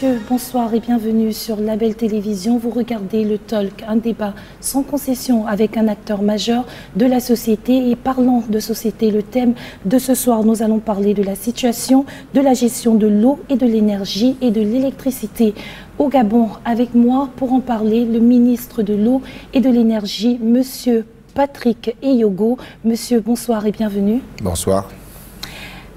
Monsieur, bonsoir et bienvenue sur Label Télévision. Vous regardez le Talk, un débat sans concession avec un acteur majeur de la société. Et parlant de société, le thème de ce soir, nous allons parler de la situation, de la gestion de l'eau et de l'énergie et de l'électricité au Gabon. Avec moi, pour en parler, le ministre de l'eau et de l'énergie, Monsieur Patrick Eyogo. Monsieur, bonsoir et bienvenue. Bonsoir.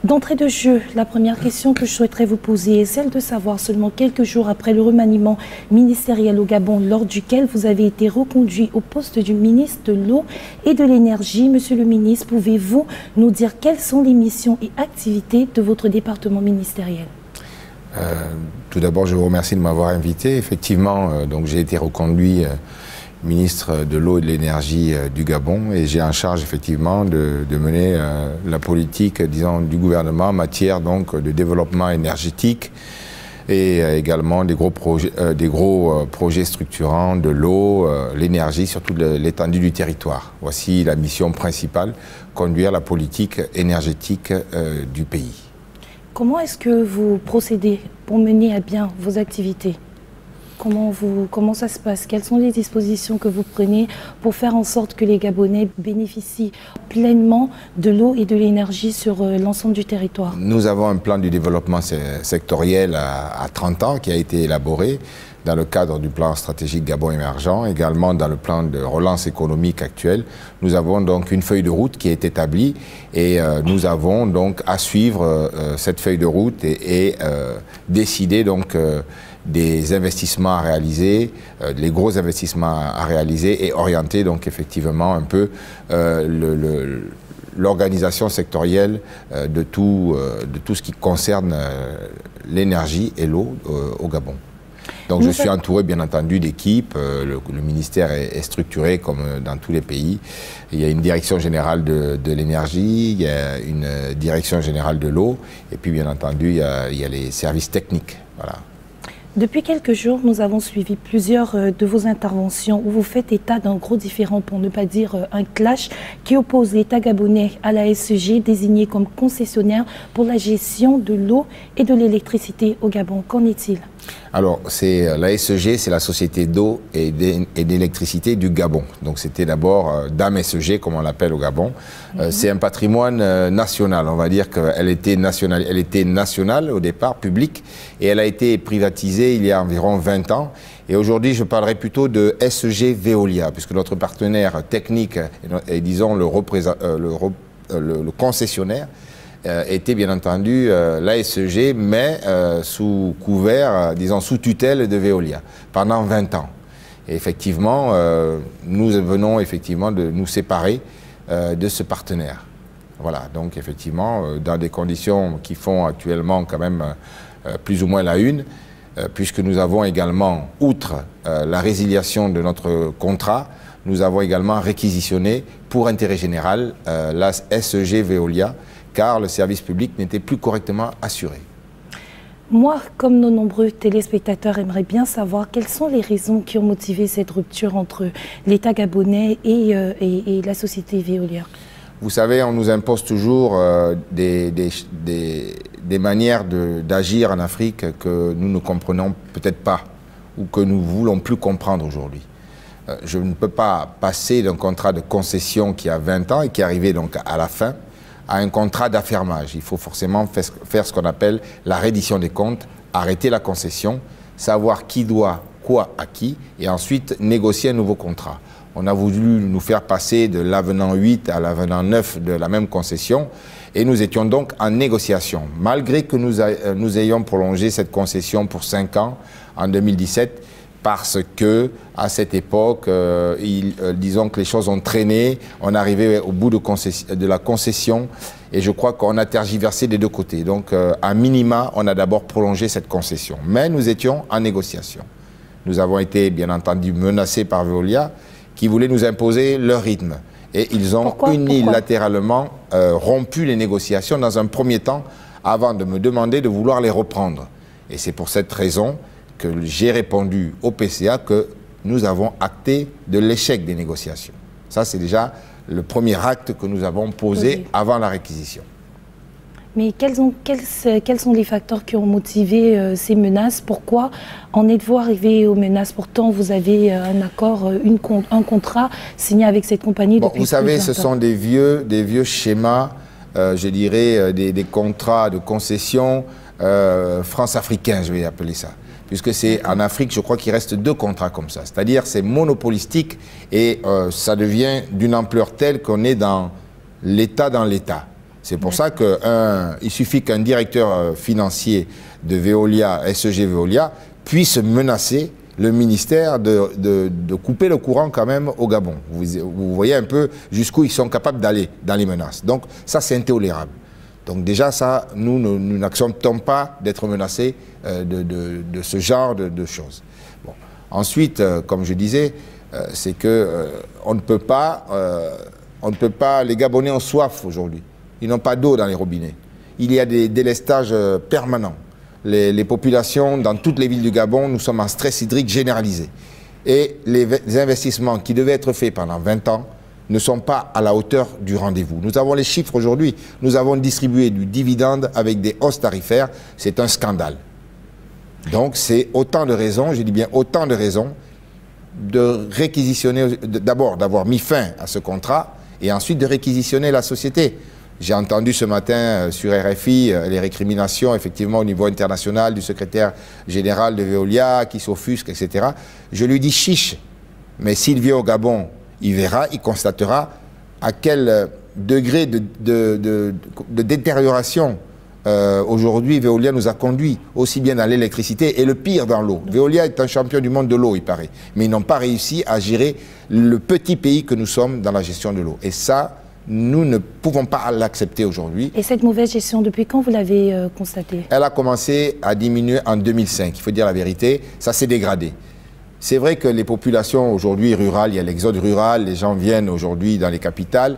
D'entrée de jeu, la première question que je souhaiterais vous poser est celle de savoir, seulement quelques jours après le remaniement ministériel au Gabon, lors duquel vous avez été reconduit au poste du ministre de l'eau et de l'énergie. Monsieur le ministre, pouvez-vous nous dire quelles sont les missions et activités de votre département ministériel? Tout d'abord, je vous remercie de m'avoir invité. Effectivement, donc j'ai été reconduit ministre de l'eau et de l'énergie du Gabon, et j'ai en charge effectivement de mener la politique, disons, du gouvernement en matière donc de développement énergétique et également des gros projets structurants de l'eau, l'énergie sur toute l'étendue du territoire. Voici la mission principale, conduire la politique énergétique du pays. Comment est-ce que vous procédez pour mener à bien vos activités ? Comment ça se passe? Quelles sont les dispositions que vous prenez pour faire en sorte que les Gabonais bénéficient pleinement de l'eau et de l'énergie sur l'ensemble du territoire? Nous avons un plan du développement sectoriel à 30 ans qui a été élaboré dans le cadre du plan stratégique Gabon émergent, également dans le plan de relance économique actuel. Nous avons donc une feuille de route qui est établie et nous avons donc à suivre cette feuille de route et décider donc des investissements à réaliser, les gros investissements à réaliser et orienter donc effectivement un peu l'organisation sectorielle de tout ce qui concerne l'énergie et l'eau au Gabon. Donc je suis entouré bien entendu d'équipes, le ministère est structuré comme dans tous les pays. Il y a une direction générale de l'énergie, il y a une direction générale de l'eau et puis bien entendu il y a les services techniques. Voilà. Depuis quelques jours, nous avons suivi plusieurs de vos interventions où vous faites état d'un gros différend, pour ne pas dire un clash, qui oppose l'État gabonais à la SEG, désignée comme concessionnaire pour la gestion de l'eau et de l'électricité au Gabon. Qu'en est-il? Alors, la SEG, c'est la Société d'eau et d'électricité du Gabon. Donc, c'était d'abord DAM SEG, comme on l'appelle au Gabon. C'est un patrimoine national. On va dire qu'elle était nationale au départ, publique, et elle a été privatisée il y a environ 20 ans. Et aujourd'hui, je parlerai plutôt de SEG Veolia, puisque notre partenaire technique et disons le concessionnaire, était bien entendu l'ASEG, mais sous couvert, disons sous tutelle de Veolia, pendant 20 ans. Et effectivement, nous venons effectivement de nous séparer de ce partenaire. Voilà, donc effectivement, dans des conditions qui font actuellement quand même plus ou moins la une, puisque nous avons également, outre la résiliation de notre contrat, nous avons également réquisitionné pour intérêt général la SEG Veolia, car le service public n'était plus correctement assuré. Moi, comme nos nombreux téléspectateurs, aimerais bien savoir quelles sont les raisons qui ont motivé cette rupture entre l'État gabonais et la société Veolia. Vous savez, on nous impose toujours des manières d'agir en Afrique que nous ne comprenons peut-être pas ou que nous ne voulons plus comprendre aujourd'hui. Je ne peux pas passer d'un contrat de concession qui a 20 ans et qui est arrivé donc à la fin, à un contrat d'affermage. Il faut forcément faire ce qu'on appelle la reddition des comptes, arrêter la concession, savoir qui doit quoi à qui, et ensuite négocier un nouveau contrat. On a voulu nous faire passer de l'avenant 8 à l'avenant 9 de la même concession, et nous étions donc en négociation. Malgré que nous ayons prolongé cette concession pour 5 ans en 2017, parce que à cette époque, disons que les choses ont traîné, on arrivait au bout de la concession et je crois qu'on a tergiversé des deux côtés. Donc à minima, on a d'abord prolongé cette concession. Mais nous étions en négociation. Nous avons été bien entendu menacés par Veolia qui voulait nous imposer leur rythme. Et ils ont unilatéralement rompu les négociations dans un premier temps avant de me demander de vouloir les reprendre. Et c'est pour cette raison que j'ai répondu au PCA que nous avons acté de l'échec des négociations. Ça, c'est déjà le premier acte que nous avons posé avant la réquisition. Mais quels sont les facteurs qui ont motivé ces menaces? Pourquoi en êtes-vous arrivé aux menaces? Pourtant, vous avez un accord, un contrat signé avec cette compagnie depuis vous savez, plus de 20 ans. ce sont des vieux schémas, je dirais, des contrats de concession france-africains, je vais appeler ça. Puisque c'est en Afrique, je crois qu'il reste 2 contrats comme ça. C'est-à-dire, c'est monopolistique et ça devient d'une ampleur telle qu'on est dans l'État dans l'État. C'est pour ça qu'il suffit qu'un directeur financier de Veolia, SEG Veolia, puisse menacer le ministère de couper le courant quand même au Gabon. Vous voyez un peu jusqu'où ils sont capables d'aller dans les menaces. Donc ça, c'est intolérable. Donc déjà, ça, nous n'acceptons pas d'être menacés de ce genre de choses. Bon. Ensuite, comme je disais, c'est qu'on ne peut pas, les Gabonais ont soif aujourd'hui. Ils n'ont pas d'eau dans les robinets. Il y a des délestages permanents. Les populations, dans toutes les villes du Gabon, nous sommes en stress hydrique généralisé. Et les investissements qui devaient être faits pendant 20 ans ne sont pas à la hauteur du rendez-vous. Nous avons les chiffres aujourd'hui. Nous avons distribué du dividende avec des hausses tarifaires. C'est un scandale. Donc c'est autant de raisons, je dis bien autant de raisons, de réquisitionner, d'abord d'avoir mis fin à ce contrat et ensuite de réquisitionner la société. J'ai entendu ce matin sur RFI les récriminations effectivement au niveau international du secrétaire général de Veolia qui s'offusque, etc. Je lui dis chiche, mais s'il vient au Gabon, il verra, il constatera à quel degré de détérioration aujourd'hui Veolia nous a conduit, aussi bien dans l'électricité et le pire dans l'eau. Veolia est un champion du monde de l'eau, il paraît, mais ils n'ont pas réussi à gérer le petit pays que nous sommes dans la gestion de l'eau. Et ça, nous ne pouvons pas l'accepter aujourd'hui. Et cette mauvaise gestion, depuis quand vous l'avez constatée? Elle a commencé à diminuer en 2005, il faut dire la vérité, ça s'est dégradé. C'est vrai que les populations aujourd'hui rurales, il y a l'exode rural, les gens viennent aujourd'hui dans les capitales,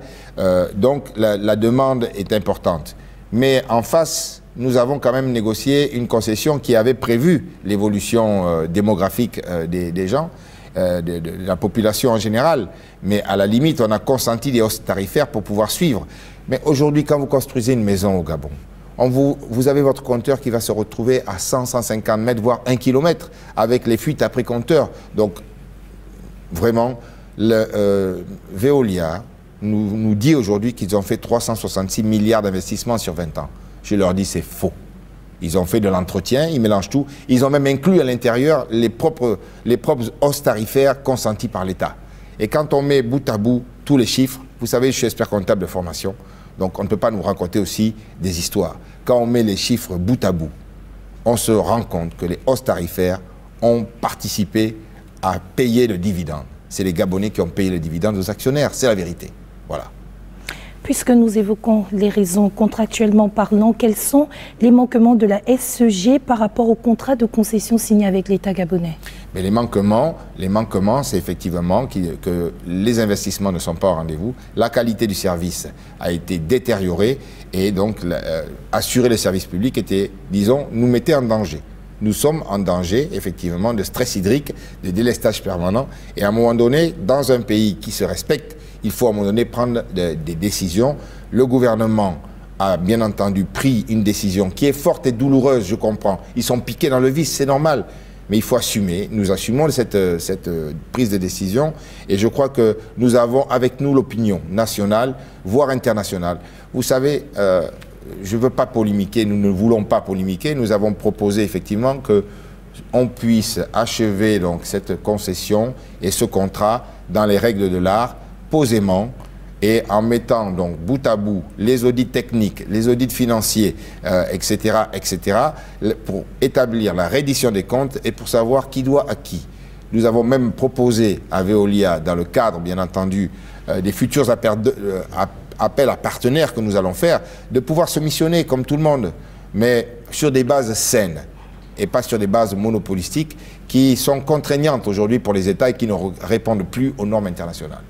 donc la demande est importante. Mais en face, nous avons quand même négocié une concession qui avait prévu l'évolution démographique des gens, de la population en général. Mais à la limite, on a consenti des hausses tarifaires pour pouvoir suivre. Mais aujourd'hui, quand vous construisez une maison au Gabon, vous avez votre compteur qui va se retrouver à 100, 150 mètres, voire 1 kilomètre, avec les fuites après compteur. Donc, vraiment, Veolia nous dit aujourd'hui qu'ils ont fait 366 milliards d'investissements sur 20 ans. Je leur dis c'est faux. Ils ont fait de l'entretien, ils mélangent tout. Ils ont même inclus à l'intérieur les propres hausses tarifaires consenties par l'État. Et quand on met bout à bout tous les chiffres, vous savez, je suis expert comptable de formation, donc on ne peut pas nous raconter aussi des histoires. Quand on met les chiffres bout à bout, on se rend compte que les hausses tarifaires ont participé à payer le dividende. C'est les Gabonais qui ont payé le dividende aux actionnaires, c'est la vérité. Voilà. Puisque nous évoquons les raisons contractuellement parlant, quels sont les manquements de la SEG par rapport au contrat de concession signé avec l'État gabonais? Mais les manquements, c'est effectivement que les investissements ne sont pas au rendez-vous, la qualité du service a été détériorée et donc assurer le service public était, disons, nous mettait en danger. Nous sommes en danger, effectivement, de stress hydrique, de délestage permanent. Et à un moment donné, dans un pays qui se respecte, il faut à un moment donné prendre des décisions. Le gouvernement a bien entendu pris une décision qui est forte et douloureuse, je comprends. Ils sont piqués dans le vice, c'est normal. Mais il faut assumer. Nous assumons cette prise de décision. Et je crois que nous avons avec nous l'opinion nationale, voire internationale. Vous savez, je ne veux pas polémiquer, nous ne voulons pas polémiquer. Nous avons proposé effectivement qu'on puisse achever donc, cette concession et ce contrat dans les règles de l'art, posément, et en mettant donc bout à bout les audits techniques, les audits financiers, etc., pour établir la reddition des comptes et pour savoir qui doit à qui. Nous avons même proposé à Veolia, dans le cadre, bien entendu, des futurs appels à partenaires que nous allons faire, de pouvoir se missionner comme tout le monde, mais sur des bases saines et pas sur des bases monopolistiques qui sont contraignantes aujourd'hui pour les États et qui ne répondent plus aux normes internationales.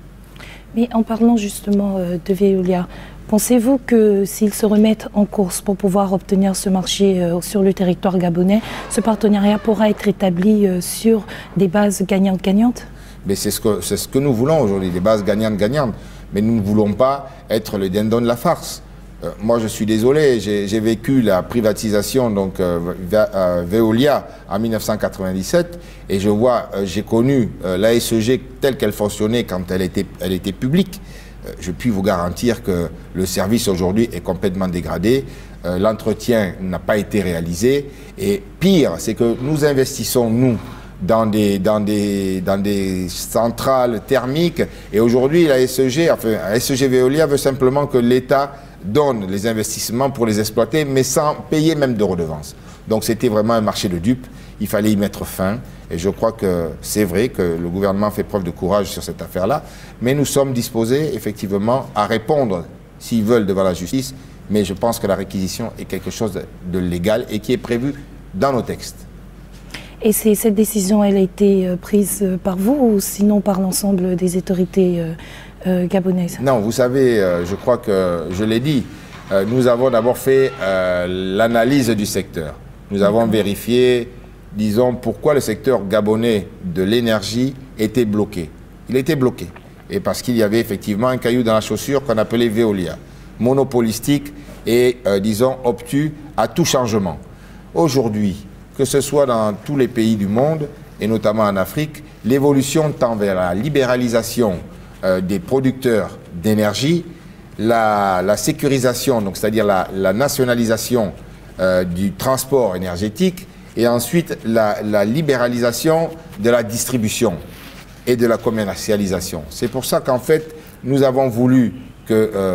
Mais en parlant justement de Veolia, pensez-vous que s'ils se remettent en course pour pouvoir obtenir ce marché sur le territoire gabonais, ce partenariat pourra être établi sur des bases gagnantes-gagnantes? Mais c'est ce que nous voulons aujourd'hui, des bases gagnantes-gagnantes. Mais nous ne voulons pas être le dindon de la farce. Moi, je suis désolé, j'ai vécu la privatisation donc Veolia en 1997 et j'ai connu la SEG telle qu'elle fonctionnait quand elle était publique. Je puis vous garantir que le service aujourd'hui est complètement dégradé, l'entretien n'a pas été réalisé et pire, c'est que nous investissons, nous, dans des centrales thermiques et aujourd'hui la SEG Veolia veut simplement que l'État donne les investissements pour les exploiter, mais sans payer même de redevances. Donc c'était vraiment un marché de dupes, il fallait y mettre fin, et je crois que c'est vrai que le gouvernement fait preuve de courage sur cette affaire-là, mais nous sommes disposés effectivement à répondre s'ils veulent devant la justice, mais je pense que la réquisition est quelque chose de légal et qui est prévu dans nos textes. Et cette décision, elle a été prise par vous ou sinon par l'ensemble des autorités gabonaises? Non, vous savez, je crois que je l'ai dit, nous avons d'abord fait l'analyse du secteur. Nous avons vérifié, disons, pourquoi le secteur gabonais de l'énergie était bloqué. Il était bloqué. Et parce qu'il y avait effectivement un caillou dans la chaussure qu'on appelait Veolia, monopolistique et, disons, obtus à tout changement. Aujourd'hui, que ce soit dans tous les pays du monde, et notamment en Afrique, l'évolution tend vers la libéralisation des producteurs d'énergie, la sécurisation, c'est-à-dire la nationalisation du transport énergétique, et ensuite la libéralisation de la distribution et de la commercialisation. C'est pour ça qu'en fait, nous avons voulu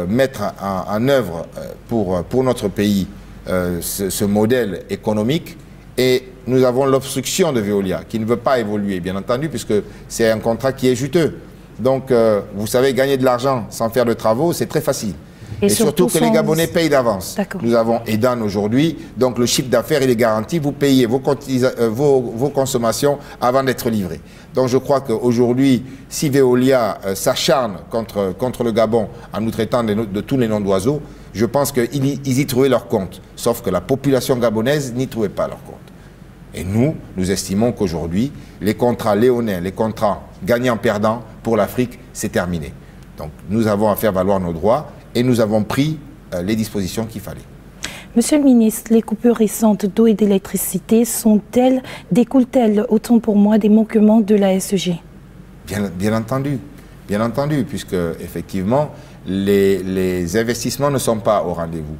mettre en œuvre pour notre pays ce modèle économique, et nous avons l'obstruction de Veolia, qui ne veut pas évoluer, bien entendu, puisque c'est un contrat qui est juteux. Donc, vous savez, gagner de l'argent sans faire de travaux, c'est très facile. Et surtout que les Gabonais payent d'avance. Nous avons EDAN aujourd'hui, donc le chiffre d'affaires, il est garanti, vous payez vos consommations avant d'être livrés. Donc je crois qu'aujourd'hui, si Veolia s'acharne contre le Gabon en nous traitant de tous les noms d'oiseaux, je pense qu'ils y trouvaient leur compte. Sauf que la population gabonaise n'y trouvait pas leur compte. Et nous estimons qu'aujourd'hui, les contrats léonins, les contrats gagnants-perdants pour l'Afrique, c'est terminé. Donc nous avons à faire valoir nos droits et nous avons pris les dispositions qu'il fallait. Monsieur le ministre, les coupures récentes d'eau et d'électricité découlent-elles autant pour moi des manquements de la SEG? Bien entendu, puisque effectivement, les investissements ne sont pas au rendez-vous.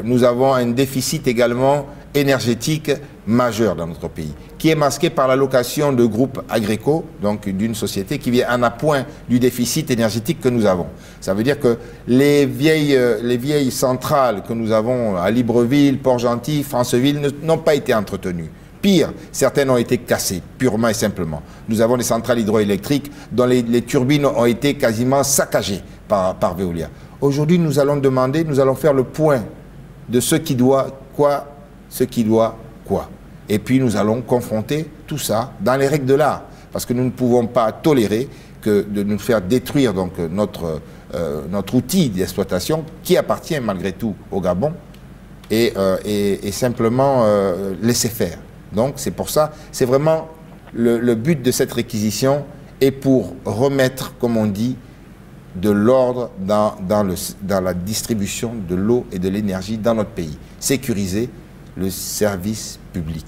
Nous avons un déficit également énergétique majeur dans notre pays, qui est masqué par l'allocation de groupes Agreco, donc d'une société qui vient en appoint du déficit énergétique que nous avons. Ça veut dire que les vieilles centrales que nous avons à Libreville, Port-Gentil, Franceville n'ont pas été entretenues. Pire, certaines ont été cassées, purement et simplement. Nous avons des centrales hydroélectriques dont les turbines ont été quasiment saccagées par Veolia. Aujourd'hui, nous allons faire le point de ce qui doit quoi. Et puis nous allons confronter tout ça dans les règles de l'art. Parce que nous ne pouvons pas tolérer de nous faire détruire donc, notre outil d'exploitation qui appartient malgré tout au Gabon et simplement laisser faire. Donc c'est pour ça, c'est vraiment le but de cette réquisition est pour remettre, comme on dit, de l'ordre dans la distribution de l'eau et de l'énergie dans notre pays. Sécuriser le service public.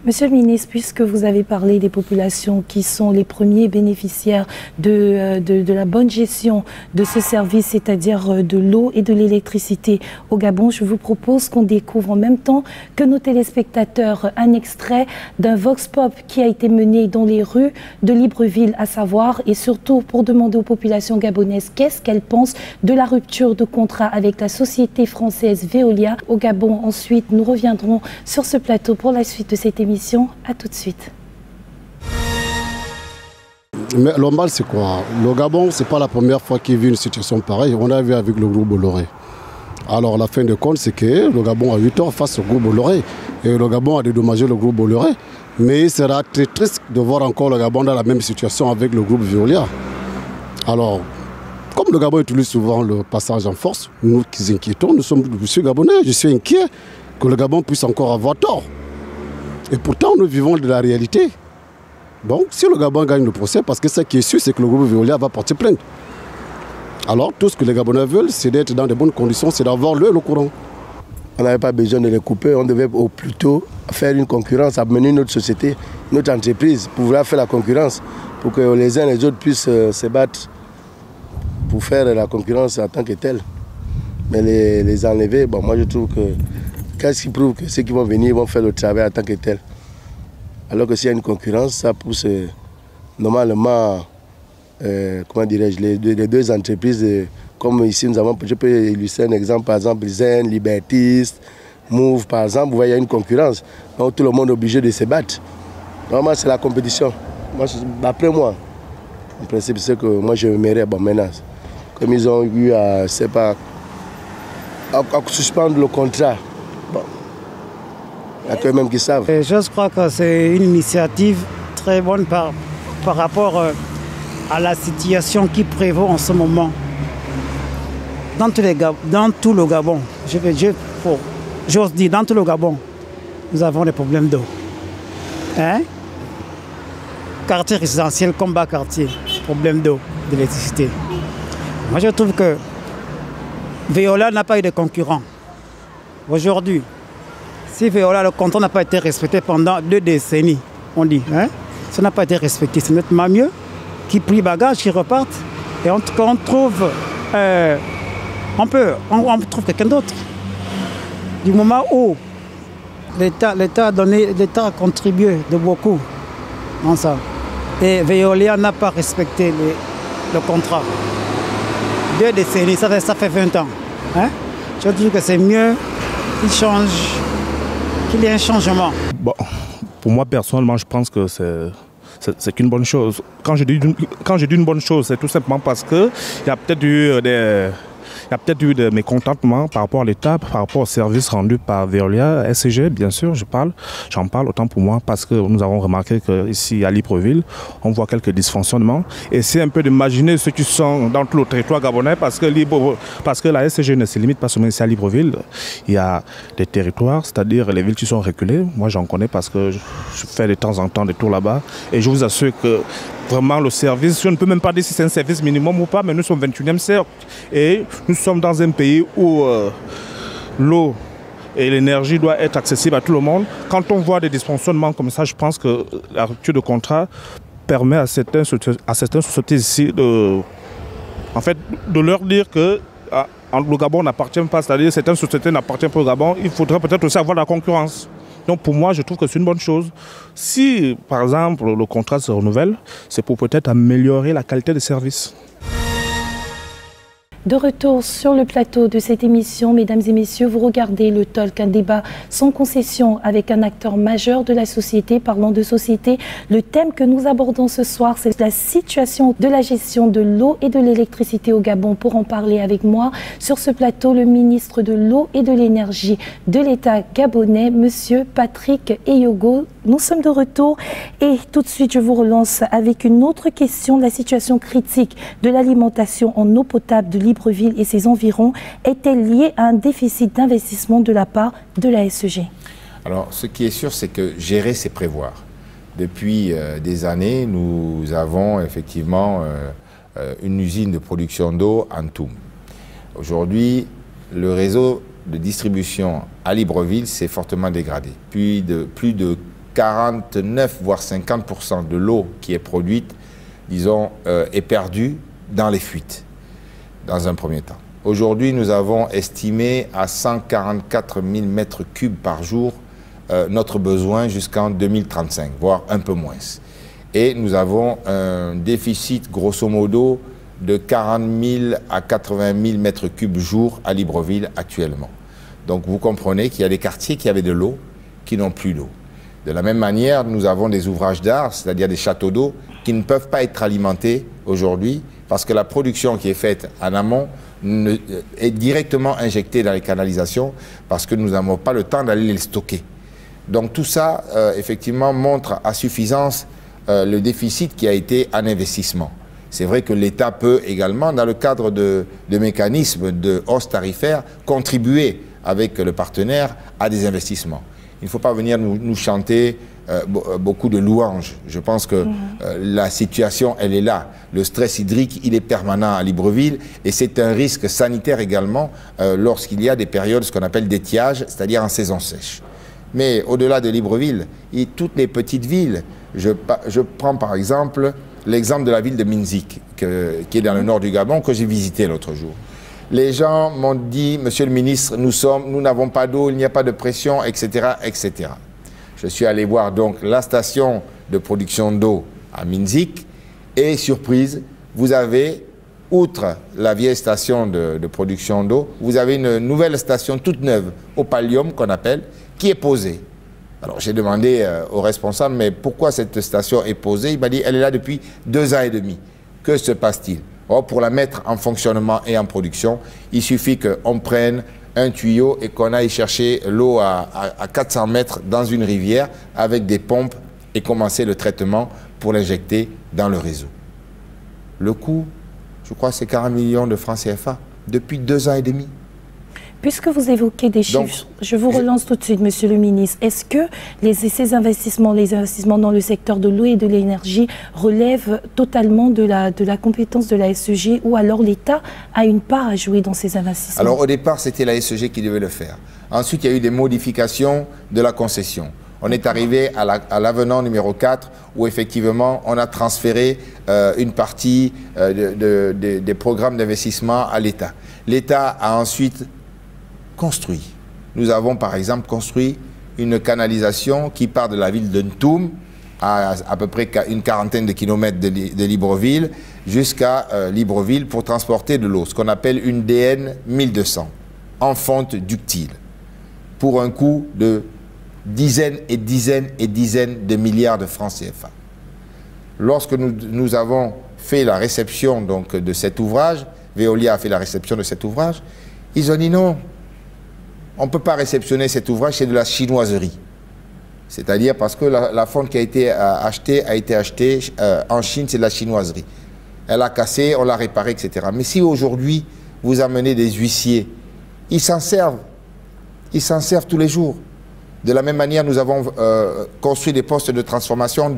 Monsieur le ministre, puisque vous avez parlé des populations qui sont les premiers bénéficiaires de la bonne gestion de ce service, c'est-à-dire de l'eau et de l'électricité au Gabon, je vous propose qu'on découvre en même temps que nos téléspectateurs un extrait d'un vox pop qui a été mené dans les rues de Libreville, à savoir, et surtout pour demander aux populations gabonaises qu'est-ce qu'elles pensent de la rupture de contrat avec la société française Veolia au Gabon. Ensuite, nous reviendrons sur ce plateau pour la suite de cette émission. À tout de suite. Mais le mal, c'est quoi? Le Gabon, ce n'est pas la première fois qu'il vit une situation pareille. On a vu avec le groupe Bolloré. Alors, la fin de compte, c'est que le Gabon a eu tort face au groupe Bolloré. Et le Gabon a dédommagé le groupe Bolloré. Mais il sera très triste de voir encore le Gabon dans la même situation avec le groupe Veolia. Alors, comme le Gabon utilise souvent le passage en force, nous qui inquiétons, je suis gabonais, je suis inquiet que le Gabon puisse encore avoir tort. Et pourtant, nous vivons de la réalité. Donc, si le Gabon gagne le procès, parce que ce qui est sûr, c'est que le groupe Veolia va porter plainte. Alors tout ce que les Gabonais veulent, c'est d'être dans de bonnes conditions, c'est d'avoir le courant. On n'avait pas besoin de les couper, on devait plutôt faire une concurrence, amener notre société, notre entreprise, pour vouloir faire la concurrence, pour que les uns et les autres puissent se battre pour faire la concurrence en tant que telle. Mais les enlever, bon, moi je trouve que qu'est-ce qui prouve que ceux qui vont venir vont faire le travail en tant que tel. Alors que s'il y a une concurrence, ça pousse normalement, comment dirais-je, les deux entreprises, comme ici nous avons, je peux illustrer un exemple, par exemple Zen, Libertis, Move, par exemple, vous voyez, il y a une concurrence. Donc tout le monde est obligé de se battre. Normalement, c'est la compétition. D'après moi, en principe, c'est que moi je m'aimerais, bon maintenant, comme ils ont eu à, c'est pas, à suspendre le contrat. Bon. Il y a quand même qui savent. Je crois que c'est une initiative très bonne par rapport à la situation qui prévaut en ce moment. Dans tout le Gabon, j'ose dire, dans tout le Gabon, nous avons des problèmes d'eau. Hein? Quartier résidentiel, combat quartier, problème d'eau, d'électricité. Moi je trouve que Veolia n'a pas eu de concurrent. Aujourd'hui, si Veolia, le contrat n'a pas été respecté pendant 2 décennies, on dit, hein? Ça n'a pas été respecté, c'est nettement mieux qu'ils prient bagage, qu'ils repartent et on trouve, on trouve quelqu'un d'autre. Du moment où l'État a contribué de beaucoup dans ça et Veolia n'a pas respecté le contrat. 2 décennies, ça fait 20 ans. Hein? Je dis que c'est mieux qu'il change, qu'il y ait un changement. Bon, pour moi, personnellement, je pense que c'est une bonne chose. Quand je dis une bonne chose, c'est tout simplement parce qu'il y a peut-être eu des mécontentements par rapport à l'État, par rapport aux services rendus par Veolia, SCG, bien sûr, j'en parle autant pour moi parce que nous avons remarqué qu'ici à Libreville, on voit quelques dysfonctionnements. Et c'est un peu d'imaginer ceux qui sont dans tout le territoire gabonais parce que la SCG ne se limite pas seulement ici à Libreville. Il y a des territoires, c'est-à-dire les villes qui sont reculées. Moi, j'en connais parce que je fais de temps en temps des tours là-bas. Et je vous assure que vraiment le service, je ne peux même pas dire si c'est un service minimum ou pas, mais nous sommes au 21e siècle et nous sommes dans un pays où l'eau et l'énergie doivent être accessibles à tout le monde. Quand on voit des dysfonctionnements comme ça, je pense que la rupture de contrat permet à certaines sociétés ici de leur dire que le Gabon n'appartient pas, c'est-à-dire certaines sociétés n'appartiennent pas au Gabon, il faudrait peut-être aussi avoir la concurrence. Donc pour moi, je trouve que c'est une bonne chose. Si, par exemple, le contrat se renouvelle, c'est pour peut-être améliorer la qualité des services. De retour sur le plateau de cette émission, mesdames et messieurs, vous regardez le Talk, un débat sans concession avec un acteur majeur de la société. Parlons de société. Le thème que nous abordons ce soir, c'est la situation de la gestion de l'eau et de l'électricité au Gabon. Pour en parler avec moi, sur ce plateau, le ministre de l'eau et de l'énergie de l'État gabonais, monsieur Patrick Eyogo. Nous sommes de retour et tout de suite, je vous relance avec une autre question. La situation critique de l'alimentation en eau potable de Libreville et ses environs est-elle liée à un déficit d'investissement de la part de la SCG? Alors, ce qui est sûr, c'est que gérer, c'est prévoir. Depuis des années, nous avons effectivement une usine de production d'eau en Toum. Aujourd'hui, le réseau de distribution à Libreville s'est fortement dégradé. Plus de 49 voire 50% de l'eau qui est produite, disons, est perdue dans les fuites, dans un premier temps. Aujourd'hui, nous avons estimé à 144 000 mètres cubes par jour notre besoin jusqu'en 2035, voire un peu moins. Et nous avons un déficit, grosso modo, de 40 000 à 80 000 mètres cubes jour à Libreville actuellement. Donc vous comprenez qu'il y a des quartiers qui avaient de l'eau, qui n'ont plus d'eau. De la même manière, nous avons des ouvrages d'art, c'est-à-dire des châteaux d'eau, qui ne peuvent pas être alimentés aujourd'hui parce que la production qui est faite en amont est directement injectée dans les canalisations parce que nous n'avons pas le temps d'aller les stocker. Donc tout ça, effectivement, montre à suffisance le déficit qui a été en investissement. C'est vrai que l'État peut également, dans le cadre de mécanismes de hausse tarifaire, contribuer avec le partenaire à des investissements. il ne faut pas venir nous chanter beaucoup de louanges. Je pense que la situation, elle est là. Le stress hydrique, il est permanent à Libreville et c'est un risque sanitaire également lorsqu'il y a des périodes, ce qu'on appelle d'étiage, c'est-à-dire en saison sèche. Mais au-delà de Libreville, toutes les petites villes, je prends par exemple l'exemple de la ville de Minzik, qui est dans le nord du Gabon, que j'ai visité l'autre jour. Les gens m'ont dit, monsieur le ministre, nous n'avons pas d'eau, il n'y a pas de pression, etc., etc. Je suis allé voir donc la station de production d'eau à Minzik et surprise, vous avez, outre la vieille station de production d'eau, vous avez une nouvelle station toute neuve, au Pallium qu'on appelle, qui est posée. Alors j'ai demandé au responsable, mais pourquoi cette station est posée? Il m'a dit, elle est là depuis 2 ans et demi. Que se passe-t-il? Or, pour la mettre en fonctionnement et en production, il suffit qu'on prenne un tuyau et qu'on aille chercher l'eau à 400 mètres dans une rivière avec des pompes et commencer le traitement pour l'injecter dans le réseau. Le coût, je crois, c'est 40 millions de francs CFA depuis 2 ans et demi. Puisque vous évoquez des chiffres, je vous relance tout de suite, monsieur le ministre. Est-ce que ces investissements, les investissements dans le secteur de l'eau et de l'énergie relèvent totalement de la compétence de la SEG ou alors l'État a une part à jouer dans ces investissements? Alors au départ, c'était la SEG qui devait le faire. Ensuite, il y a eu des modifications de la concession. On est arrivé à l'avenant numéro 4 où effectivement on a transféré une partie des programmes d'investissement à l'État. L'État a ensuite construit. Nous avons par exemple construit une canalisation qui part de la ville de Ntoum à peu près une quarantaine de kilomètres de Libreville jusqu'à Libreville pour transporter de l'eau, ce qu'on appelle une DN 1200 en fonte ductile pour un coût de dizaines et dizaines et dizaines de milliards de francs CFA. Lorsque nous avons fait la réception donc, de cet ouvrage, Veolia a fait la réception de cet ouvrage, ils ont dit non, on ne peut pas réceptionner cet ouvrage, c'est de la chinoiserie. C'est-à-dire parce que la fonte qui a été achetée en Chine, c'est de la chinoiserie. Elle a cassé, on l'a réparée, etc. Mais si aujourd'hui, vous amenez des huissiers, ils s'en servent tous les jours. De la même manière, nous avons construit des postes de transformation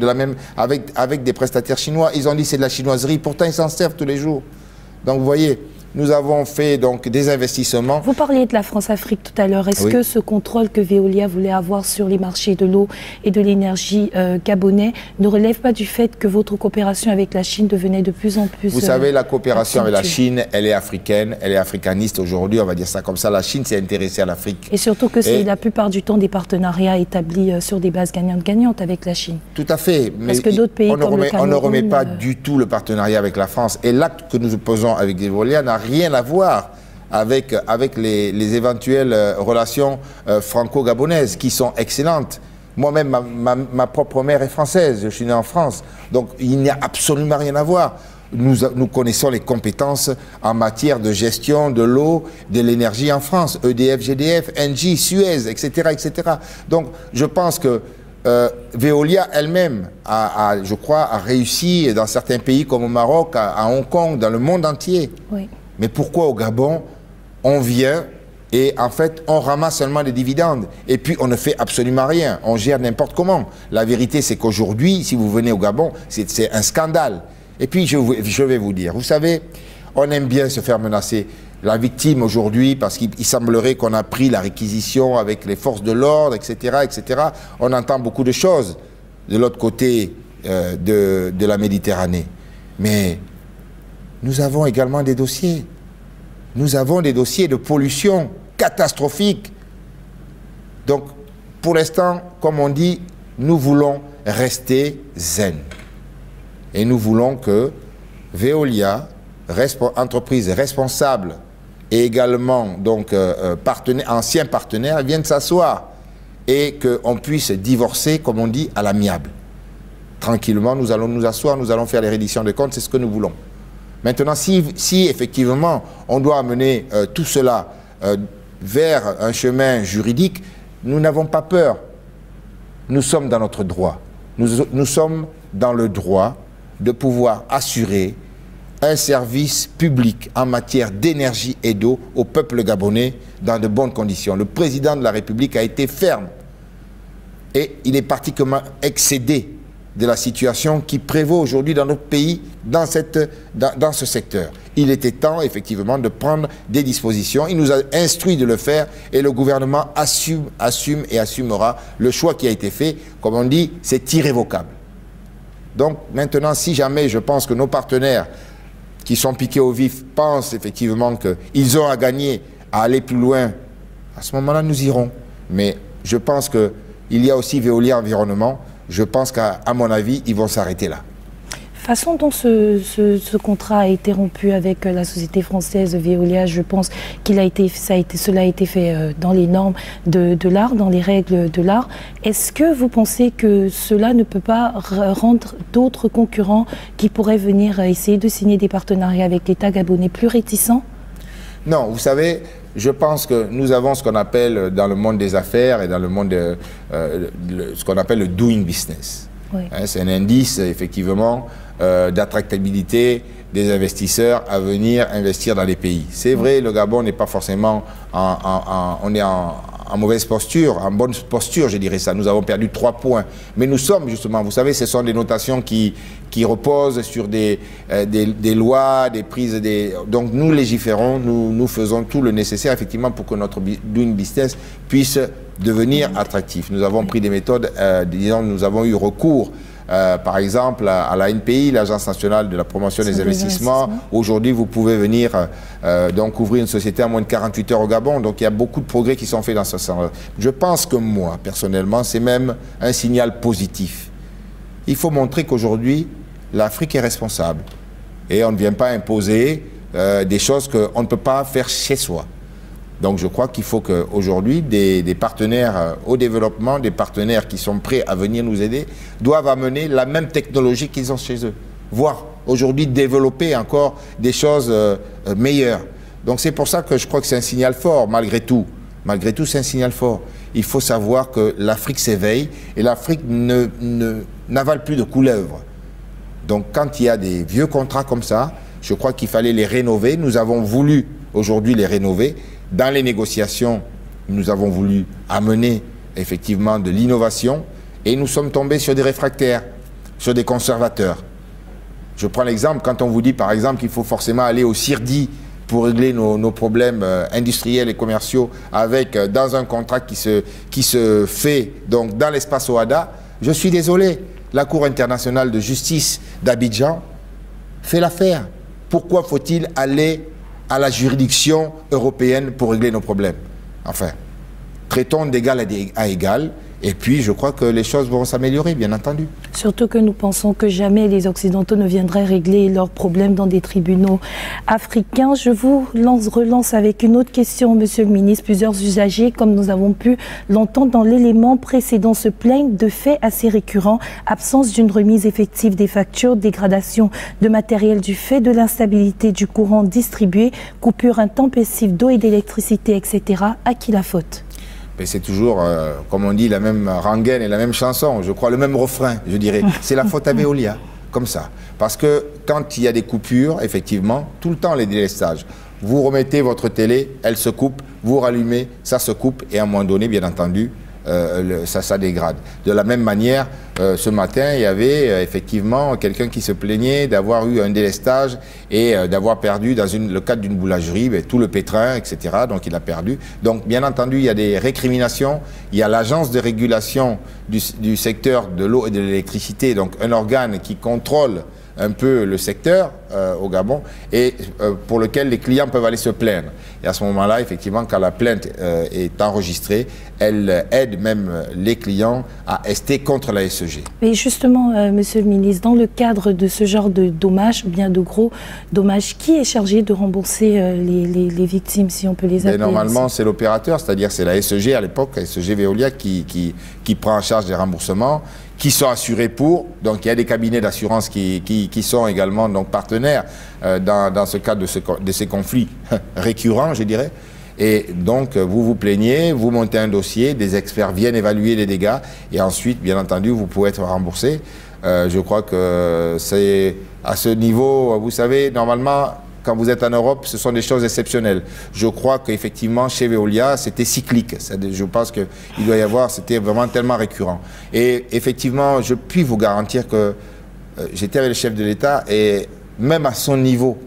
avec des prestataires chinois. Ils ont dit c'est de la chinoiserie, pourtant ils s'en servent tous les jours. Donc vous voyez, nous avons fait donc des investissements. Vous parliez de la France-Afrique tout à l'heure. Est-ce que ce contrôle que Veolia voulait avoir sur les marchés de l'eau et de l'énergie gabonais ne relève pas du fait que votre coopération avec la Chine devenait de plus en plus... Vous savez, la coopération avec la Chine, elle est africaine, elle est africaniste aujourd'hui, on va dire ça comme ça. La Chine s'est intéressée à l'Afrique. Et surtout que c'est la plupart du temps des partenariats établis sur des bases gagnantes-gagnantes avec la Chine. Tout à fait. Mais parce que d'autres pays comme le Cameroun... On ne remet pas du tout le partenariat avec la France. Et l'acte que nous posons avec Veolia n'a rien à voir avec les éventuelles relations franco-gabonaises qui sont excellentes. Moi-même, ma propre mère est française, je suis né en France. Donc il n'y a absolument rien à voir. Nous connaissons les compétences en matière de gestion de l'eau, de l'énergie en France, EDF, GDF, Engie, Suez, etc., etc. Donc je pense que Veolia elle-même je crois, a réussi dans certains pays comme au Maroc, à Hong Kong, dans le monde entier. Oui. Mais pourquoi au Gabon, on vient et en fait, on ramasse seulement des dividendes et puis on ne fait absolument rien, on gère n'importe comment. La vérité, c'est qu'aujourd'hui, si vous venez au Gabon, c'est un scandale. Et puis, je vais vous dire, vous savez, on aime bien se faire menacer. La victime aujourd'hui, parce qu'il semblerait qu'on a pris la réquisition avec les forces de l'ordre, etc., etc. On entend beaucoup de choses de l'autre côté de la Méditerranée. Mais nous avons également des dossiers. Nous avons des dossiers de pollution catastrophique. Donc, pour l'instant, comme on dit, nous voulons rester zen. Et nous voulons que Veolia, entreprise responsable et également donc, ancien partenaire, vienne s'asseoir et qu'on puisse divorcer, comme on dit, à l'amiable. Tranquillement, nous allons nous asseoir, nous allons faire les redditions de comptes, c'est ce que nous voulons. Maintenant, si effectivement on doit amener tout cela vers un chemin juridique, nous n'avons pas peur. Nous sommes dans notre droit. Nous sommes dans le droit de pouvoir assurer un service public en matière d'énergie et d'eau au peuple gabonais dans de bonnes conditions. Le président de la République a été ferme et il est particulièrement excédé de la situation qui prévaut aujourd'hui dans notre pays, dans ce secteur. Il était temps, effectivement, de prendre des dispositions. Il nous a instruit de le faire et le gouvernement assume et assumera le choix qui a été fait. Comme on dit, c'est irrévocable. Donc, maintenant, si jamais je pense que nos partenaires qui sont piqués au vif pensent effectivement qu'ils ont à gagner à aller plus loin, à ce moment-là, nous irons. Mais je pense qu'il y a aussi Veolia Environnement. Je pense qu'à mon avis, ils vont s'arrêter là. Façon dont ce contrat a été rompu avec la société française Veolia, je pense cela a été fait dans les normes de l'art, dans les règles de l'art. Est-ce que vous pensez que cela ne peut pas rendre d'autres concurrents qui pourraient venir essayer de signer des partenariats avec l'État gabonais plus réticents? Non, vous savez, je pense que nous avons ce qu'on appelle dans le monde des affaires et dans le monde ce qu'on appelle le doing business. Oui. Hein, c'est un indice, effectivement, d'attractabilité des investisseurs à venir investir dans les pays. C'est vrai, le Gabon n'est pas forcément on est en mauvaise posture, en bonne posture, je dirais ça. Nous avons perdu 3 points. Mais nous sommes justement, vous savez, ce sont des notations qui reposent sur des lois, des prises, donc nous légiférons, nous faisons tout le nécessaire effectivement pour que notre doing business puisse devenir attractif. Nous avons pris des méthodes, disons, nous avons eu recours par exemple, à la NPI, l'Agence nationale de la promotion des investissements. Aujourd'hui, vous pouvez venir donc ouvrir une société en moins de 48 heures au Gabon. Donc, il y a beaucoup de progrès qui sont faits dans ce sens. Je pense que moi, personnellement, c'est même un signal positif. Il faut montrer qu'aujourd'hui, l'Afrique est responsable. Et on ne vient pas imposer des choses qu'on ne peut pas faire chez soi. Donc je crois qu'il faut qu'aujourd'hui, des partenaires au développement, des partenaires qui sont prêts à venir nous aider, doivent amener la même technologie qu'ils ont chez eux. Voire aujourd'hui développer encore des choses meilleures. Donc c'est pour ça que je crois que c'est un signal fort, malgré tout. Malgré tout, c'est un signal fort. Il faut savoir que l'Afrique s'éveille et l'Afrique n'avale plus de couleuvres. Donc quand il y a des vieux contrats comme ça, je crois qu'il fallait les rénover. Nous avons voulu aujourd'hui les rénover. Dans les négociations, nous avons voulu amener effectivement de l'innovation et nous sommes tombés sur des réfractaires, sur des conservateurs. Je prends l'exemple, quand on vous dit par exemple qu'il faut forcément aller au CIRDI pour régler nos problèmes industriels et commerciaux avec, dans un contrat qui se fait donc, dans l'espace OHADA, je suis désolé, la Cour internationale de justice d'Abidjan fait l'affaire. Pourquoi faut-il aller à la juridiction européenne pour régler nos problèmes? Enfin, traitons d'égal à égal, et puis je crois que les choses vont s'améliorer, bien entendu. Surtout que nous pensons que jamais les Occidentaux ne viendraient régler leurs problèmes dans des tribunaux africains. Je vous relance avec une autre question, Monsieur le Ministre. Plusieurs usagers, comme nous avons pu l'entendre dans l'élément précédent, se plaignent de faits assez récurrents. Absence d'une remise effective des factures, dégradation de matériel du fait de l'instabilité du courant distribué, coupure intempestive d'eau et d'électricité, etc. À qui la faute? C'est toujours, comme on dit, la même rengaine et la même chanson, je crois, le même refrain, je dirais. C'est la faute à Veolia, comme ça. Parce que quand il y a des coupures, effectivement, tout le temps les délestages. Vous remettez votre télé, elle se coupe, vous rallumez, ça se coupe, et à un moment donné, bien entendu, ça dégrade. De la même manière, ce matin, il y avait effectivement quelqu'un qui se plaignait d'avoir eu un délestage et d'avoir perdu, dans le cadre d'une boulangerie, tout le pétrin, etc. Donc il a perdu. Donc bien entendu, il y a des récriminations. Il y a l'agence de régulation du secteur de l'eau et de l'électricité, donc un organe qui contrôle un peu le secteur au Gabon et pour lequel les clients peuvent aller se plaindre. Et à ce moment-là, effectivement, quand la plainte est enregistrée, elle aide même les clients à ester contre la SEG. Mais justement, Monsieur le Ministre, dans le cadre de ce genre de dommages, ou bien de gros dommages, qui est chargé de rembourser les victimes, si on peut les appeler? Normalement, c'est l'opérateur, c'est-à-dire c'est la SEG à l'époque, la SEG Veolia qui prend en charge les remboursements, qui sont assurés pour. Donc il y a des cabinets d'assurance qui sont également donc, partenaires dans ce cadre de ces conflits récurrents, je dirais. Et donc vous vous plaignez, vous montez un dossier, des experts viennent évaluer les dégâts et ensuite, bien entendu, vous pouvez être remboursé. Je crois que c'est à ce niveau, vous savez, normalement, Quand vous êtes en Europe, ce sont des choses exceptionnelles. Je crois qu'effectivement, chez Veolia, c'était cyclique. Je pense qu'il doit y avoir, c'était vraiment tellement récurrent. Et effectivement, je puis vous garantir que j'étais avec le chef de l'État et même à son niveau,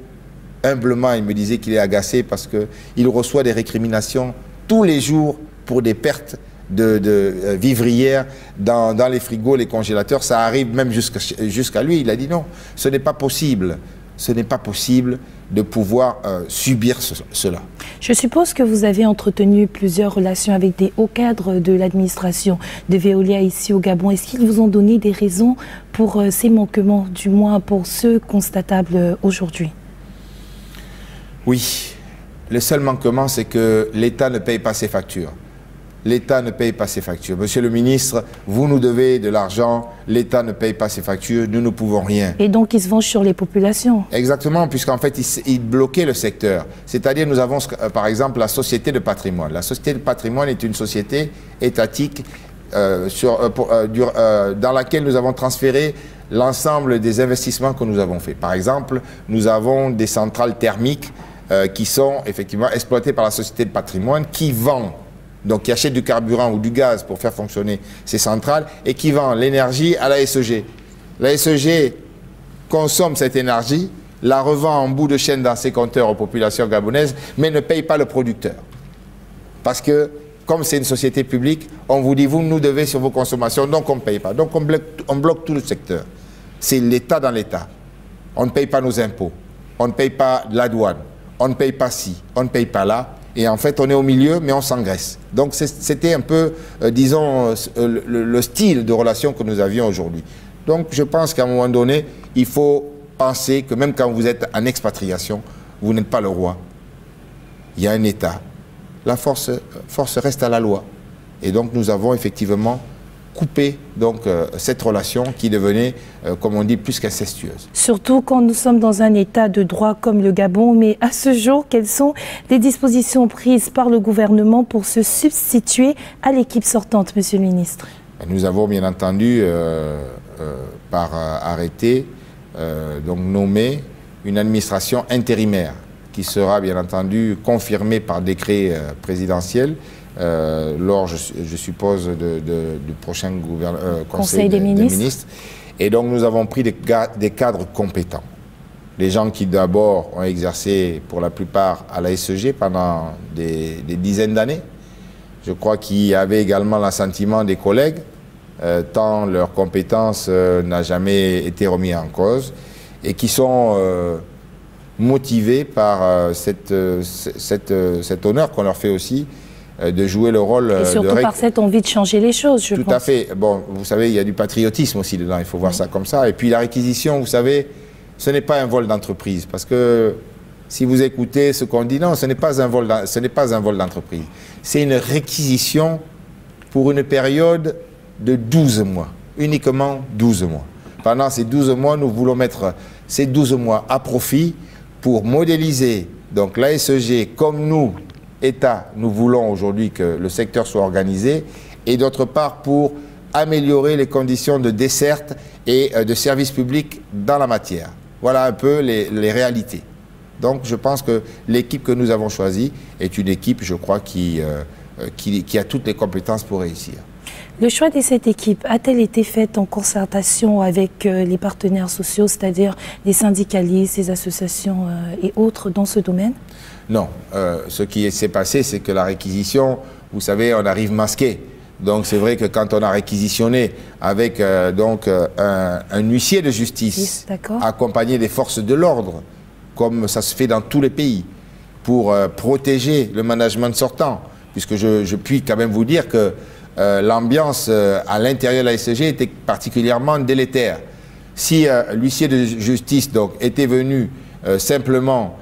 humblement, il me disait qu'il est agacé parce qu'il reçoit des récriminations tous les jours pour des pertes de vivrières dans les frigos, les congélateurs. Ça arrive même jusqu'à lui. Il a dit non, ce n'est pas possible. Ce n'est pas possible de pouvoir subir cela. Je suppose que vous avez entretenu plusieurs relations avec des hauts cadres de l'administration de Veolia ici au Gabon. Est-ce qu'ils vous ont donné des raisons pour ces manquements, du moins pour ceux constatables aujourd'hui? Oui. Le seul manquement, c'est que l'État ne paye pas ses factures. L'État ne paye pas ses factures. Monsieur le ministre, vous nous devez de l'argent, l'État ne paye pas ses factures, nous ne pouvons rien. Et donc, ils se vengent sur les populations. Exactement, puisqu'en fait, ils bloquaient le secteur. C'est-à-dire, nous avons, par exemple, la Société de patrimoine. La Société de patrimoine est une société étatique dans laquelle nous avons transféré l'ensemble des investissements que nous avons faits. Par exemple, nous avons des centrales thermiques qui sont effectivement exploitées par la Société de patrimoine, qui vend, donc qui achète du carburant ou du gaz pour faire fonctionner ces centrales et qui vend l'énergie à la SEG. La SEG consomme cette énergie, la revend en bout de chaîne dans ses compteurs aux populations gabonaises, mais ne paye pas le producteur. Parce que, comme c'est une société publique, on vous dit, vous nous devez sur vos consommations, donc on ne paye pas. Donc on bloque tout le secteur. C'est l'État dans l'État. On ne paye pas nos impôts, on ne paye pas la douane, on ne paye pas ci, on ne paye pas là. Et en fait, on est au milieu, mais on s'engraisse. Donc, c'était un peu, disons, le style de relation que nous avions aujourd'hui. Donc, je pense qu'à un moment donné, il faut penser que même quand vous êtes en expatriation, vous n'êtes pas le roi. Il y a un État. La force reste à la loi. Et donc, nous avons effectivement couper donc cette relation qui devenait, comme on dit, plus qu'incestueuse. Surtout quand nous sommes dans un état de droit comme le Gabon, mais à ce jour, quelles sont les dispositions prises par le gouvernement pour se substituer à l'équipe sortante, Monsieur le ministre? Nous avons bien entendu, par arrêté, donc nommé une administration intérimaire qui sera bien entendu confirmée par décret présidentiel lors, je suppose, du prochain conseil des ministres. Et donc nous avons pris des cadres compétents. Des gens qui d'abord ont exercé pour la plupart à la SEG pendant des dizaines d'années. Je crois qu'il y avait également l'assentiment des collègues, tant leur compétence n'a jamais été remise en cause, et qui sont motivés par cet honneur qu'on leur fait aussi, de jouer le rôle et surtout par cette envie de changer les choses, je pense. Tout à fait. Bon, vous savez, il y a du patriotisme aussi dedans, il faut voir ça comme ça. Et puis la réquisition, vous savez, ce n'est pas un vol d'entreprise. Parce que si vous écoutez ce qu'on dit, non, ce n'est pas un vol d'entreprise. C'est une réquisition pour une période de 12 mois. Uniquement 12 mois. Pendant ces 12 mois, nous voulons mettre ces 12 mois à profit pour modéliser donc la SEG comme nous, État, nous voulons aujourd'hui que le secteur soit organisé, et d'autre part pour améliorer les conditions de desserte et de service public dans la matière. Voilà un peu les réalités. Donc je pense que l'équipe que nous avons choisie est une équipe, je crois, qui a toutes les compétences pour réussir. Le choix de cette équipe a-t-elle été fait en concertation avec les partenaires sociaux, c'est-à-dire les syndicalistes, les associations et autres dans ce domaine? Non. Ce qui s'est passé, c'est que la réquisition, vous savez, on arrive masqué. Donc c'est vrai que quand on a réquisitionné avec un huissier de justice accompagné des forces de l'ordre, comme ça se fait dans tous les pays, pour protéger le management sortant, puisque je puis quand même vous dire que l'ambiance à l'intérieur de la SEG était particulièrement délétère. Si l'huissier de justice donc, était venu simplement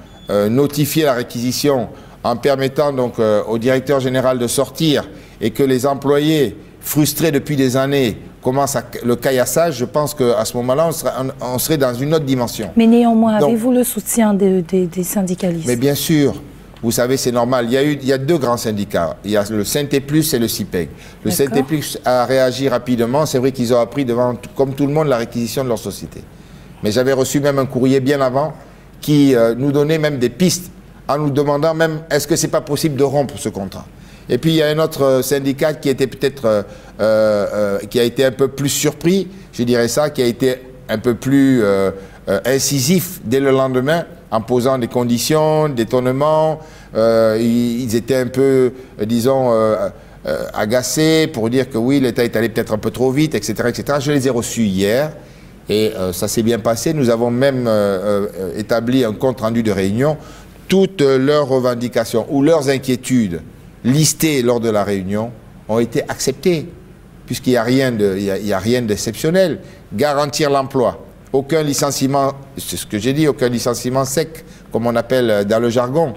notifier la réquisition en permettant donc au directeur général de sortir et que les employés frustrés depuis des années commencent le caillassage, je pense qu'à ce moment-là, on serait dans une autre dimension. Mais néanmoins, avez-vous le soutien des syndicalistes? Mais bien sûr. Vous savez, c'est normal. Il y a deux grands syndicats. Il y a le Synté-Plus et le CIPEG. Le Synté-Plus a réagi rapidement. C'est vrai qu'ils ont appris devant, comme tout le monde, la réquisition de leur société. Mais j'avais reçu même un courrier bien avant qui nous donnaient même des pistes en nous demandant même est-ce que c'est pas possible de rompre ce contrat. Et puis il y a un autre syndicat qui était peut-être qui a été un peu plus surpris, je dirais ça, qui a été un peu plus incisif dès le lendemain en posant des conditions, d'étonnement. Ils étaient un peu, disons, agacés pour dire que oui, l'État est allé peut-être un peu trop vite, etc., etc. Je les ai reçus hier et ça s'est bien passé. Nous avons même établi un compte-rendu de réunion. Toutes leurs revendications ou leurs inquiétudes listées lors de la réunion ont été acceptées, puisqu'il n'y a rien d'exceptionnel. Garantir l'emploi, aucun licenciement, c'est ce que j'ai dit, aucun licenciement sec, comme on appelle dans le jargon.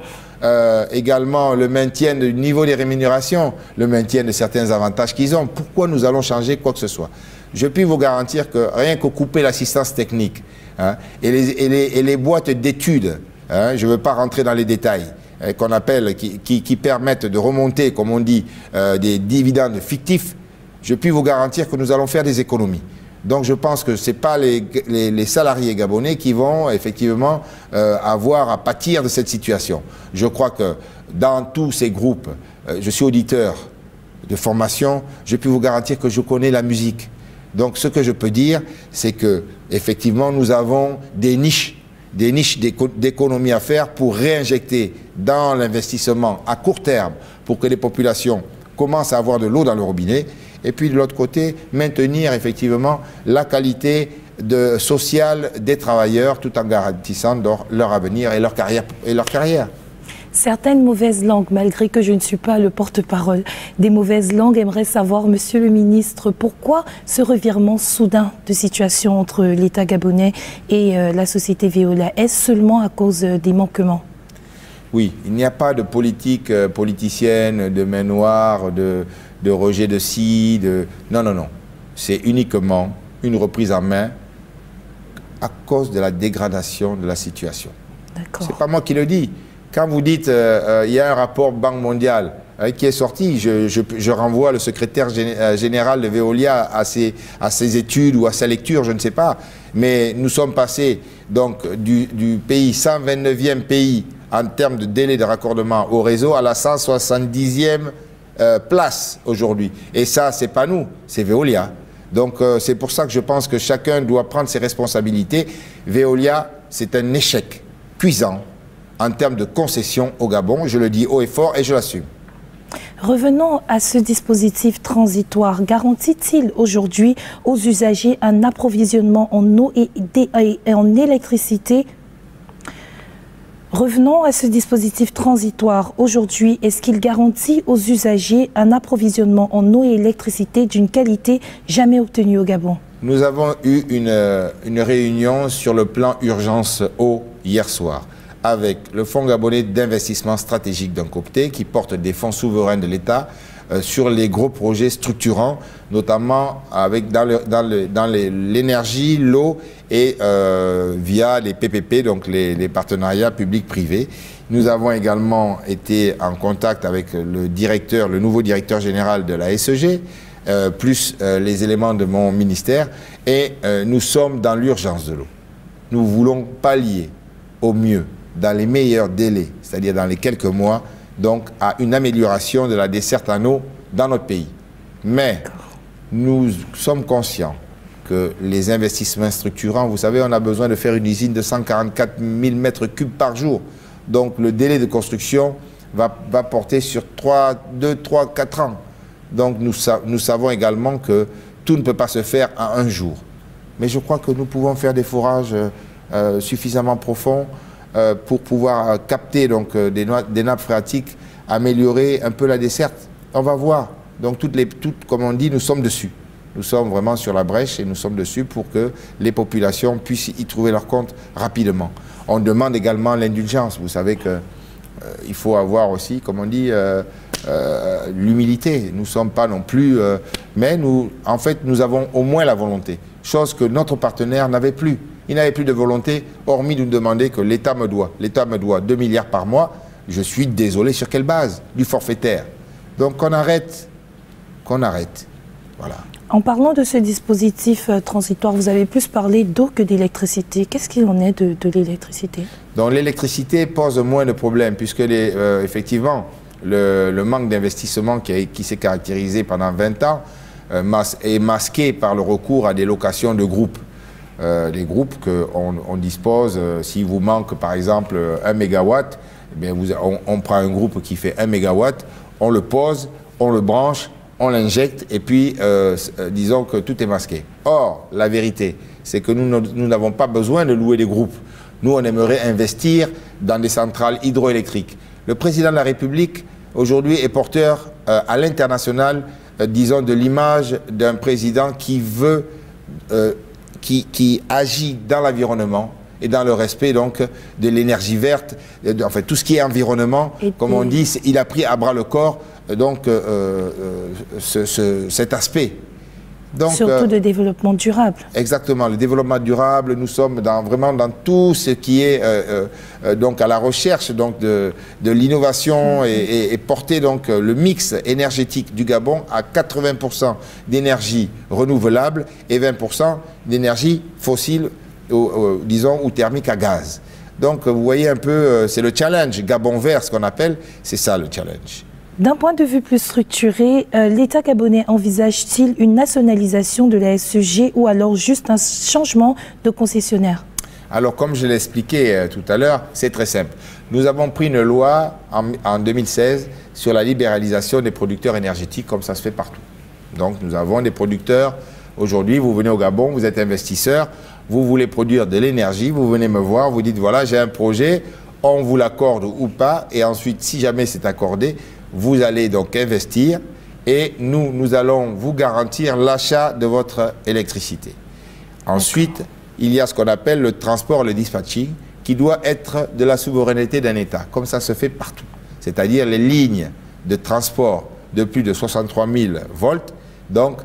Également le maintien du niveau des rémunérations, le maintien de certains avantages qu'ils ont. Pourquoi nous allons changer quoi que ce soit? Je puis vous garantir que rien que couper l'assistance technique et les boîtes d'études, je ne veux pas rentrer dans les détails, qu'on appelle, qui permettent de remonter, comme on dit, des dividendes fictifs, je puis vous garantir que nous allons faire des économies. Donc je pense que ce n'est pas les salariés gabonais qui vont effectivement avoir à pâtir de cette situation. Je crois que dans tous ces groupes, je suis auditeur de formation, je peux vous garantir que je connais la musique. Donc ce que je peux dire, c'est que effectivement nous avons des niches d'économie à faire pour réinjecter dans l'investissement à court terme pour que les populations commencent à avoir de l'eau dans le robinet. Et puis de l'autre côté, maintenir effectivement la qualité sociale des travailleurs tout en garantissant leur avenir et leur carrière. Certaines mauvaises langues, malgré que je ne suis pas le porte-parole des mauvaises langues, aimeraient savoir, Monsieur le ministre, pourquoi ce revirement soudain de situation entre l'État gabonais et la société Veolia? Est-ce seulement à cause des manquements? Oui, il n'y a pas de politique politicienne, de main noire, de rejet de ci, non, non, non. C'est uniquement une reprise en main à cause de la dégradation de la situation. C'est pas moi qui le dis. Quand vous dites il y a un rapport Banque mondiale qui est sorti, je renvoie le secrétaire général de Veolia à ses études ou à sa lecture, je ne sais pas. Mais nous sommes passés donc du pays 129e pays en termes de délai de raccordement au réseau à la 170e place aujourd'hui. Et ça, c'est pas nous, c'est Veolia. Donc c'est pour ça que je pense que chacun doit prendre ses responsabilités. Veolia, c'est un échec cuisant en termes de concession au Gabon. Je le dis haut et fort et je l'assume. Revenons à ce dispositif transitoire. Garantit-il aujourd'hui aux usagers un approvisionnement en eau et en électricité? Revenons à ce dispositif transitoire. Aujourd'hui, est-ce qu'il garantit aux usagers un approvisionnement en eau et électricité d'une qualité jamais obtenue au Gabon? Nous avons eu une réunion sur le plan urgence eau hier soir avec le Fonds gabonais d'investissement stratégique d'un côté qui porte des fonds souverains de l'État sur les gros projets structurants, notamment dans l'énergie, l'eau et via les PPP, donc les partenariats publics-privés. Nous avons également été en contact avec le nouveau directeur général de la SEG, plus les éléments de mon ministère, et nous sommes dans l'urgence de l'eau. Nous voulons pallier au mieux, dans les meilleurs délais, c'est-à-dire dans les quelques mois, donc à une amélioration de la desserte en eau dans notre pays. Mais nous sommes conscients que les investissements structurants, vous savez, on a besoin de faire une usine de 144 000 mètres cubes par jour. Donc le délai de construction va porter sur 2, 3, 4 ans. Donc nous savons également que tout ne peut pas se faire en un jour. Mais je crois que nous pouvons faire des forages suffisamment profonds pour pouvoir capter donc, des nappes phréatiques, améliorer un peu la desserte. On va voir. Donc, comme on dit, nous sommes dessus. Nous sommes vraiment sur la brèche et nous sommes dessus pour que les populations puissent y trouver leur compte rapidement. On demande également l'indulgence. Vous savez qu'il faut avoir aussi, comme on dit, l'humilité. Nous ne sommes pas non plus... mais en fait, nous avons au moins la volonté. Chose que notre partenaire n'avait plus. Il n'avait plus de volonté, hormis de nous demander que l'État me doit. L'État me doit 2 milliards par mois. Je suis désolé, sur quelle base? Du forfaitaire. Donc qu'on arrête. Voilà. En parlant de ce dispositif transitoire, vous avez plus parlé d'eau que d'électricité. Qu'est-ce qu'il en est de l'électricité? Donc l'électricité pose moins de problèmes puisque effectivement le manque d'investissement qui s'est caractérisé pendant 20 ans est masqué par le recours à des locations de groupes. Les groupes qu'on dispose, s'il vous manque par exemple 1 mégawatt, eh bien on prend un groupe qui fait 1 mégawatt, on le pose, on le branche, on l'injecte et puis disons que tout est masqué. Or, la vérité, c'est que nous n'avons pas besoin de louer des groupes. Nous, on aimerait investir dans des centrales hydroélectriques. Le président de la République, aujourd'hui, est porteur à l'international, disons, de l'image d'un président qui veut, qui agit dans l'environnement et dans le respect donc de l'énergie verte, enfin tout ce qui est environnement, comme on dit, il a pris à bras le corps donc cet aspect. Donc, surtout de développement durable. Exactement, le développement durable, nous sommes vraiment dans tout ce qui est donc à la recherche donc de l'innovation et porter donc le mix énergétique du Gabon à 80% d'énergie renouvelable et 20% d'énergie fossile, disons, ou thermique à gaz. Donc vous voyez un peu, c'est le challenge Gabon vert, ce qu'on appelle, c'est ça le challenge. D'un point de vue plus structuré, l'État gabonais envisage-t-il une nationalisation de la SEG ou alors juste un changement de concessionnaire? Alors, comme je l'ai expliqué tout à l'heure, c'est très simple. Nous avons pris une loi en 2016 sur la libéralisation des producteurs énergétiques, comme ça se fait partout. Donc, nous avons des producteurs. Aujourd'hui, vous venez au Gabon, vous êtes investisseur, vous voulez produire de l'énergie, vous venez me voir, vous dites, voilà, j'ai un projet, on vous l'accorde ou pas, et ensuite, si jamais c'est accordé, vous allez donc investir et nous allons vous garantir l'achat de votre électricité. Ensuite, il y a ce qu'on appelle le transport, le dispatching, qui doit être de la souveraineté d'un État, comme ça se fait partout. C'est-à-dire les lignes de transport de plus de 63 000 volts, donc,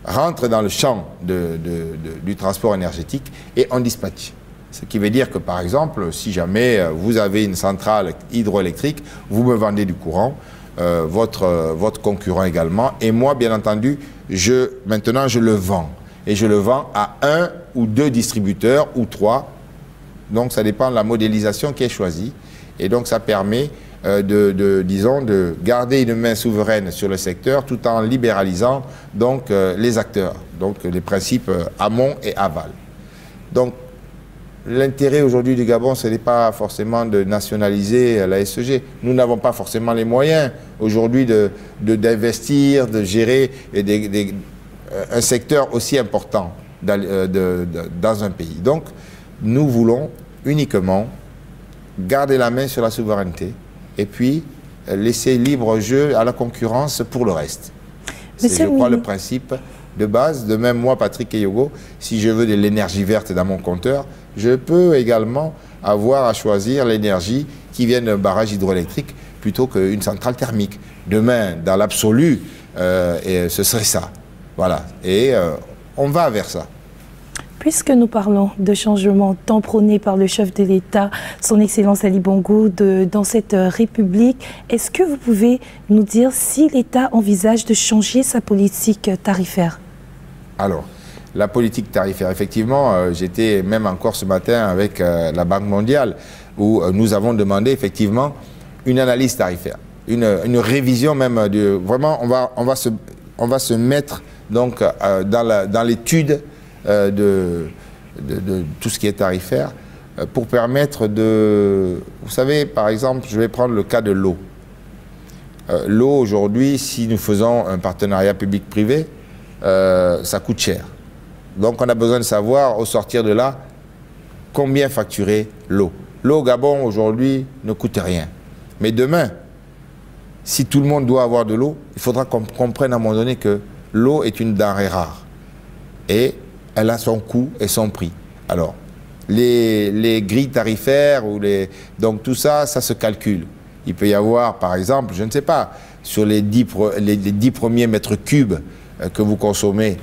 rentrent dans le champ du transport énergétique et on dispatche. Ce qui veut dire que, par exemple, si jamais vous avez une centrale hydroélectrique, vous me vendez du courant, votre concurrent également, et moi, bien entendu, maintenant, je le vends. Et je le vends à 1 ou 2 distributeurs, ou 3. Donc, ça dépend de la modélisation qui est choisie. Et donc, ça permet, disons, de garder une main souveraine sur le secteur, tout en libéralisant, donc, les acteurs. Donc, les principes amont et aval. Donc, l'intérêt aujourd'hui du Gabon, ce n'est pas forcément de nationaliser la SEG. Nous n'avons pas forcément les moyens aujourd'hui d'investir, de gérer un secteur aussi important dans un pays. Donc, nous voulons uniquement garder la main sur la souveraineté et puis laisser libre jeu à la concurrence pour le reste. C'est, je crois, le principe de base. De même, moi, Patrick Eyogo, si je veux de l'énergie verte dans mon compteur, je peux également avoir à choisir l'énergie qui vient d'un barrage hydroélectrique plutôt qu'une centrale thermique. Demain, dans l'absolu, ce serait ça. Voilà. Et on va vers ça. Puisque nous parlons de changement tant prôné par le chef de l'État, son Excellence Ali Bongo, dans cette République, est-ce que vous pouvez nous dire si l'État envisage de changer sa politique tarifaire? Alors, la politique tarifaire, effectivement, j'étais même encore ce matin avec la Banque mondiale où nous avons demandé effectivement une analyse tarifaire, une révision même vraiment, on va se mettre donc dans l'étude de tout ce qui est tarifaire pour permettre de... Vous savez, par exemple, je vais prendre le cas de l'eau. L'eau, aujourd'hui, si nous faisons un partenariat public-privé, ça coûte cher. Donc, on a besoin de savoir, au sortir de là, combien facturer l'eau. L'eau au Gabon, aujourd'hui, ne coûte rien. Mais demain, si tout le monde doit avoir de l'eau, il faudra qu'on comprenne à un moment donné que l'eau est une denrée rare. Et elle a son coût et son prix. Alors, les grilles tarifaires, donc tout ça, ça se calcule. Il peut y avoir, par exemple, je ne sais pas, sur les 10 premiers mètres cubes que vous consommez,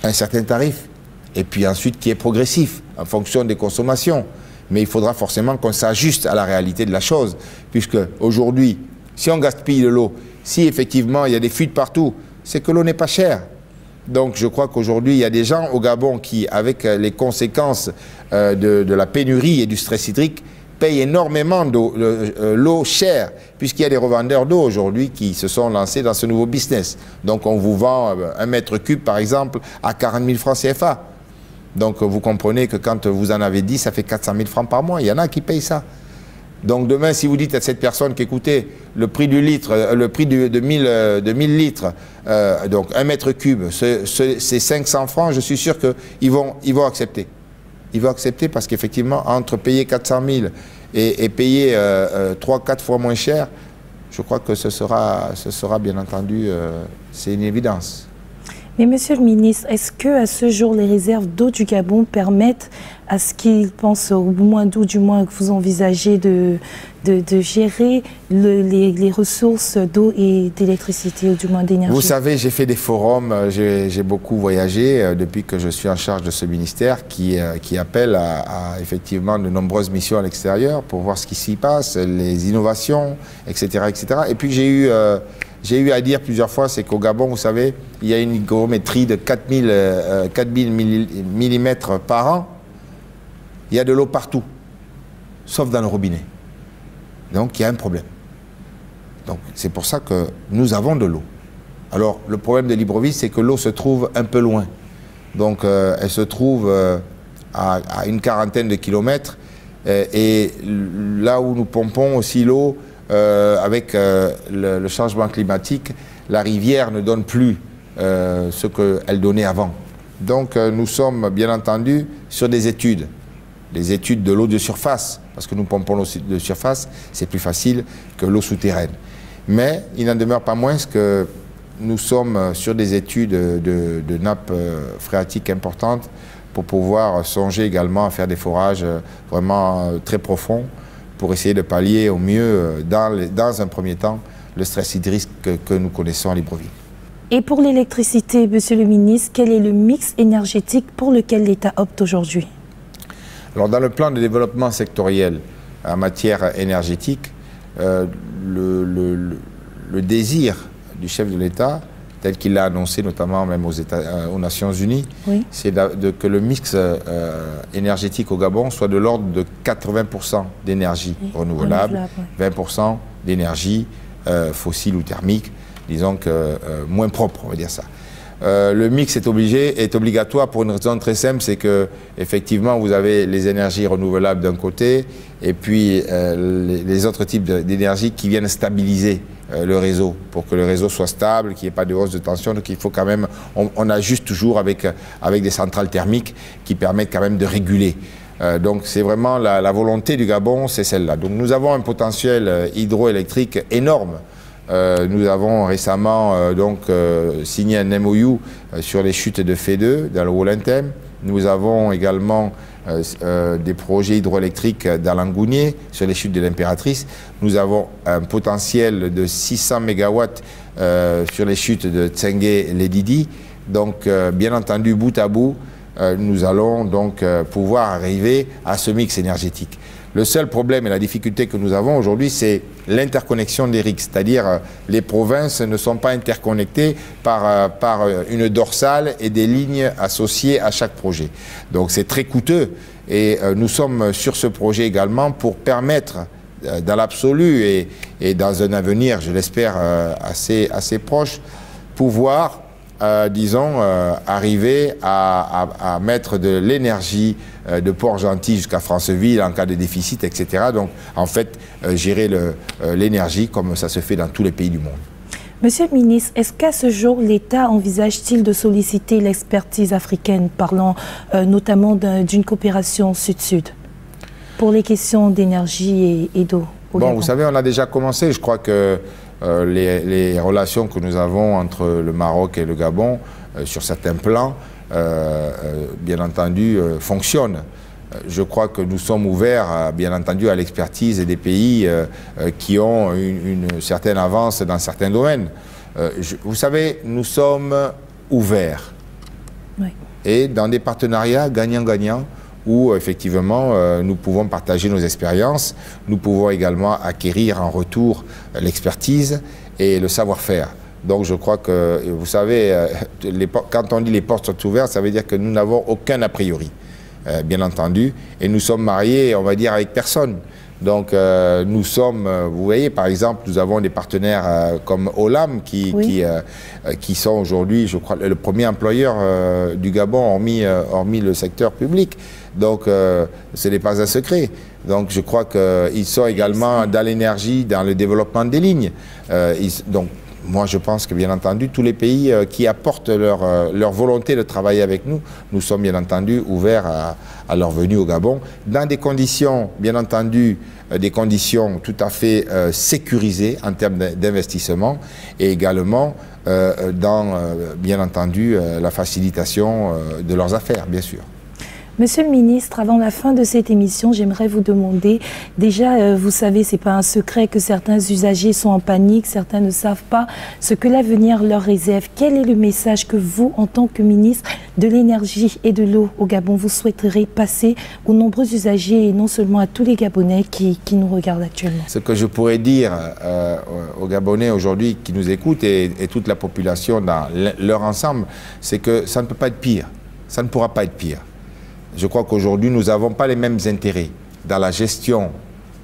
un certain tarif, et puis ensuite qui est progressif en fonction des consommations. Mais il faudra forcément qu'on s'ajuste à la réalité de la chose, puisque aujourd'hui, si on gaspille de l'eau, si effectivement il y a des fuites partout, c'est que l'eau n'est pas chère. Donc je crois qu'aujourd'hui, il y a des gens au Gabon qui, avec les conséquences de la pénurie et du stress hydrique, payent énormément l'eau chère, puisqu'il y a des revendeurs d'eau aujourd'hui qui se sont lancés dans ce nouveau business. Donc on vous vend 1 mètre cube, par exemple, à 40 000 francs CFA. Donc vous comprenez que quand vous en avez 10, ça fait 400 000 francs par mois. Il y en a qui payent ça. Donc demain, si vous dites à cette personne qu'écoutez, le prix du litre, le prix de 1000 litres, donc 1 mètre cube, c'est 500 francs, je suis sûr qu'ils vont accepter. Ils vont accepter parce qu'effectivement, entre payer 400 000 et payer 3-4 fois moins cher, je crois que ce sera bien entendu, c'est une évidence. Mais Monsieur le ministre, est-ce qu'à ce jour, les réserves d'eau du Gabon permettent à ce qu'ils pensent, au moins d'eau, du moins que vous envisagez de gérer les ressources d'eau et d'électricité, ou du moins d'énergie? Vous savez, j'ai fait des forums, j'ai beaucoup voyagé depuis que je suis en charge de ce ministère qui appelle à effectivement de nombreuses missions à l'extérieur pour voir ce qui s'y passe, les innovations, etc. etc. Et puis j'ai eu à dire plusieurs fois, c'est qu'au Gabon, vous savez, il y a une hygrométrie de 4000 mm par an. Il y a de l'eau partout, sauf dans le robinet. Donc il y a un problème. Donc c'est pour ça que nous avons de l'eau. Alors le problème de Libreville, c'est que l'eau se trouve un peu loin. Donc elle se trouve à une quarantaine de kilomètres. Et là où nous pompons aussi l'eau, avec le changement climatique, la rivière ne donne plus ce qu'elle donnait avant. Donc nous sommes bien entendu sur des études. Les études de l'eau de surface, parce que nous pompons l'eau de surface, c'est plus facile que l'eau souterraine. Mais il n'en demeure pas moins que nous sommes sur des études de nappes phréatiques importantes pour pouvoir songer également à faire des forages vraiment très profonds pour essayer de pallier au mieux, dans un premier temps, le stress hydrique que nous connaissons à Libreville. Et pour l'électricité, Monsieur le ministre, quel est le mix énergétique pour lequel l'État opte aujourd'hui? Alors, dans le plan de développement sectoriel en matière énergétique, le désir du chef de l'État, tel qu'il l'a annoncé notamment même aux Nations Unies, oui, c'est que le mix énergétique au Gabon soit de l'ordre de 80% d'énergie renouvelable, 20% d'énergie fossile ou thermique, disons que moins propre, on va dire ça. Le mix est obligatoire pour une raison très simple, c'est que effectivement vous avez les énergies renouvelables d'un côté et puis les autres types d'énergie qui viennent stabiliser le réseau pour que le réseau soit stable, qu'il n'y ait pas de hausse de tension. Donc il faut quand même, on ajuste toujours avec des centrales thermiques qui permettent quand même de réguler. Donc c'est vraiment la volonté du Gabon, c'est celle-là. Donc nous avons un potentiel hydroélectrique énorme. Nous avons récemment signé un MOU sur les chutes de Fédeux dans le Haut-Lintem. Nous avons également des projets hydroélectriques dans l'Angounier sur les chutes de l'Impératrice. Nous avons un potentiel de 600 MW sur les chutes de Tsengue-Ledidi. Donc bien entendu, bout à bout, nous allons donc pouvoir arriver à ce mix énergétique. Le seul problème et la difficulté que nous avons aujourd'hui, c'est l'interconnexion des RIC, c'est-à-dire les provinces ne sont pas interconnectées par une dorsale et des lignes associées à chaque projet. Donc c'est très coûteux et nous sommes sur ce projet également pour permettre dans l'absolu et dans un avenir, je l'espère, assez proche, pouvoir arriver à mettre de l'énergie de Port-Gentil jusqu'à Franceville en cas de déficit, etc. Donc, en fait, gérer l'énergie comme ça se fait dans tous les pays du monde. Monsieur le ministre, est-ce qu'à ce jour, l'État envisage-t-il de solliciter l'expertise africaine, parlant notamment d'une coopération sud-sud, pour les questions d'énergie et d'eau? Bon, vous savez, on a déjà commencé. Je crois que les relations que nous avons entre le Maroc et le Gabon sur certains plans, bien entendu, fonctionnent. Je crois que nous sommes ouverts, bien entendu, à l'expertise des pays qui ont une certaine avance dans certains domaines. Vous savez, nous sommes ouverts. Oui. Et dans des partenariats gagnant-gagnant, où effectivement nous pouvons partager nos expériences, nous pouvons également acquérir en retour l'expertise et le savoir-faire. Donc je crois que, vous savez, quand on dit les portes sont ouvertes, ça veut dire que nous n'avons aucun a priori, bien entendu. Et nous sommes mariés, on va dire, avec personne. Donc nous sommes, vous voyez, par exemple, nous avons des partenaires comme Olam qui sont aujourd'hui, je crois, le premier employeur du Gabon, hormis le secteur public. Donc ce n'est pas un secret. Donc je crois qu'ils sont également dans l'énergie, dans le développement des lignes. Donc moi je pense que bien entendu tous les pays qui apportent leur volonté de travailler avec nous, nous sommes bien entendu ouverts à leur venue au Gabon, dans des conditions bien entendu, des conditions tout à fait sécurisées en termes d'investissement et également dans bien entendu la facilitation de leurs affaires bien sûr. Monsieur le ministre, avant la fin de cette émission, j'aimerais vous demander, déjà, vous savez, ce n'est pas un secret que certains usagers sont en panique, certains ne savent pas ce que l'avenir leur réserve. Quel est le message que vous, en tant que ministre de l'énergie et de l'eau au Gabon, vous souhaiterez passer aux nombreux usagers et non seulement à tous les Gabonais qui nous regardent actuellement? Ce que je pourrais dire aux Gabonais aujourd'hui qui nous écoutent et toute la population dans leur ensemble, c'est que ça ne peut pas être pire, ça ne pourra pas être pire. Je crois qu'aujourd'hui, nous n'avons pas les mêmes intérêts dans la gestion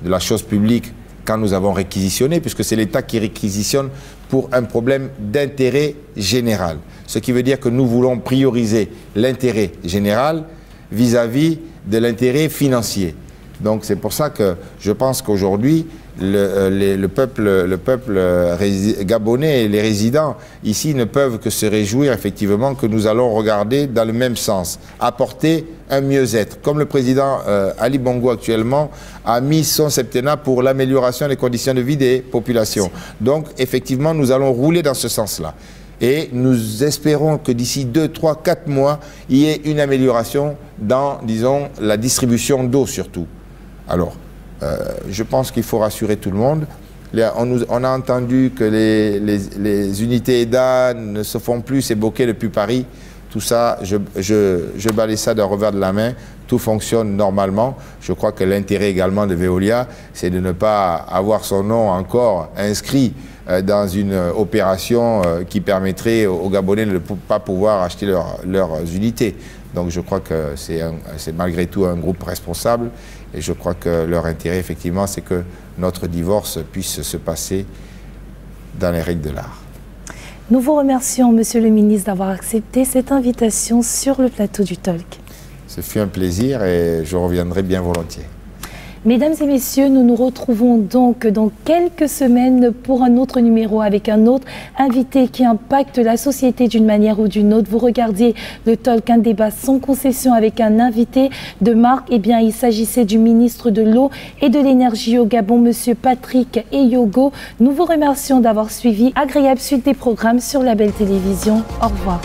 de la chose publique quand nous avons réquisitionné, puisque c'est l'État qui réquisitionne pour un problème d'intérêt général. Ce qui veut dire que nous voulons prioriser l'intérêt général vis-à-vis de l'intérêt financier. Donc c'est pour ça que je pense qu'aujourd'hui, le peuple gabonais et les résidents ici ne peuvent que se réjouir effectivement que nous allons regarder dans le même sens, apporter un mieux-être. Comme le président Ali Bongo actuellement a mis son septennat pour l'amélioration des conditions de vie des populations. Donc effectivement nous allons rouler dans ce sens-là. Et nous espérons que d'ici 2, 3, 4 mois, il y ait une amélioration dans, disons, la distribution d'eau surtout. Alors, je pense qu'il faut rassurer tout le monde. On a entendu que les unités EDA ne se font plus, c'est bloqué depuis Paris. Tout ça, je balaye ça d'un revers de la main. Tout fonctionne normalement. Je crois que l'intérêt également de Veolia, c'est de ne pas avoir son nom encore inscrit dans une opération qui permettrait aux Gabonais de ne pas pouvoir acheter leurs unités. Donc je crois que c'est malgré tout un groupe responsable et je crois que leur intérêt effectivement c'est que notre divorce puisse se passer dans les règles de l'art. Nous vous remercions, Monsieur le ministre, d'avoir accepté cette invitation sur le plateau du Talk. Ce fut un plaisir et je reviendrai bien volontiers. Mesdames et messieurs, nous nous retrouvons donc dans quelques semaines pour un autre numéro avec un autre invité qui impacte la société d'une manière ou d'une autre. Vous regardez le Talk, un débat sans concession avec un invité de marque. Eh bien, il s'agissait du ministre de l'eau et de l'énergie au Gabon, Monsieur Patrick Eyogo. Nous vous remercions d'avoir suivi. Agréable suite des programmes sur Label Télévision. Au revoir.